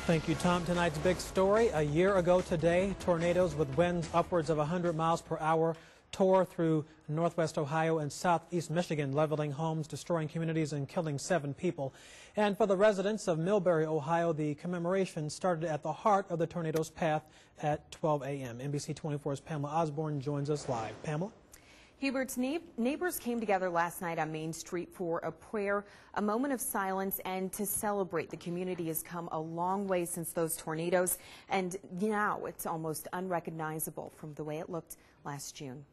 Thank you, Tom. Tonight's big story. A year ago today, tornadoes with winds upwards of 100 miles per hour tore through northwest Ohio and southeast Michigan, leveling homes, destroying communities, and killing 7 people. And for the residents of Millbury, Ohio, the commemoration started at the heart of the tornado's path at 12 a.m. NBC 24's Pamela Osborne joins us live. Pamela? Hubert's neighbors came together last night on Main Street for a prayer, a moment of silence, and to celebrate. The community has come a long way since those tornadoes, and now it's almost unrecognizable from the way it looked last June.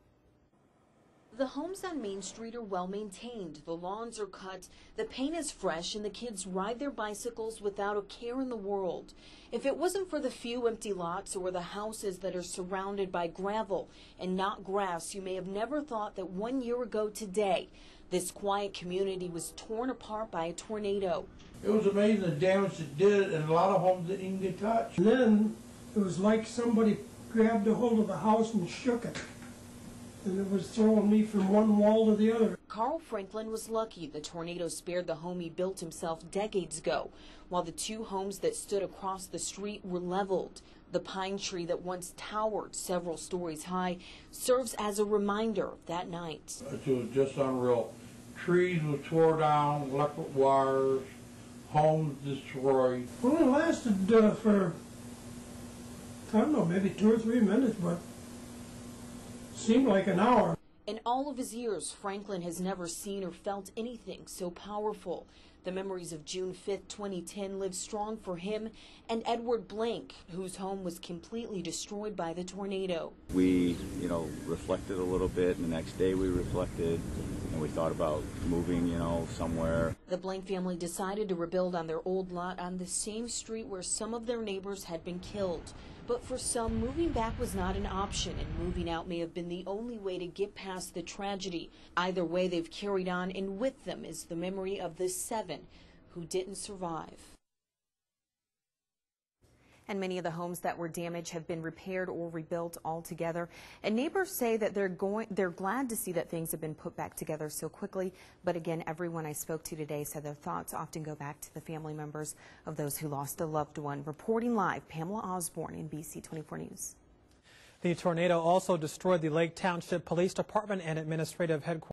The homes on Main Street are well maintained, the lawns are cut, the paint is fresh, and the kids ride their bicycles without a care in the world. If it wasn't for the few empty lots or the houses that are surrounded by gravel and not grass, you may have never thought that 1 year ago today, this quiet community was torn apart by a tornado. It was amazing the damage it did, and a lot of homes didn't even get touched. And then it was like somebody grabbed a hold of the house and shook it. And it was throwing me from one wall to the other. Carl Franklin was lucky the tornado spared the home he built himself decades ago, while the 2 homes that stood across the street were leveled. The pine tree that once towered several stories high serves as a reminder of that night. It was just unreal. Trees were tore down, electric wires, homes destroyed. Well, it lasted for, I don't know, maybe 2 or 3 minutes, but seemed like an hour. In all of his years, Franklin has never seen or felt anything so powerful. The memories of June 5th, 2010 live strong for him and Edward Blank, whose home was completely destroyed by the tornado. We, reflected a little bit, and the next day we reflected, and we thought about moving, somewhere. The Blank family decided to rebuild on their old lot on the same street where some of their neighbors had been killed. But for some, moving back was not an option, and moving out may have been the only way to get past the tragedy. Either way, they've carried on, and with them is the memory of the 7 who didn't survive. And many of the homes that were damaged have been repaired or rebuilt altogether. And neighbors say that they're glad to see that things have been put back together so quickly. But again, everyone I spoke to today said their thoughts often go back to the family members of those who lost a loved one. Reporting live, Pamela Osborne, NBC 24 News. The tornado also destroyed the Lake Township Police Department and administrative headquarters.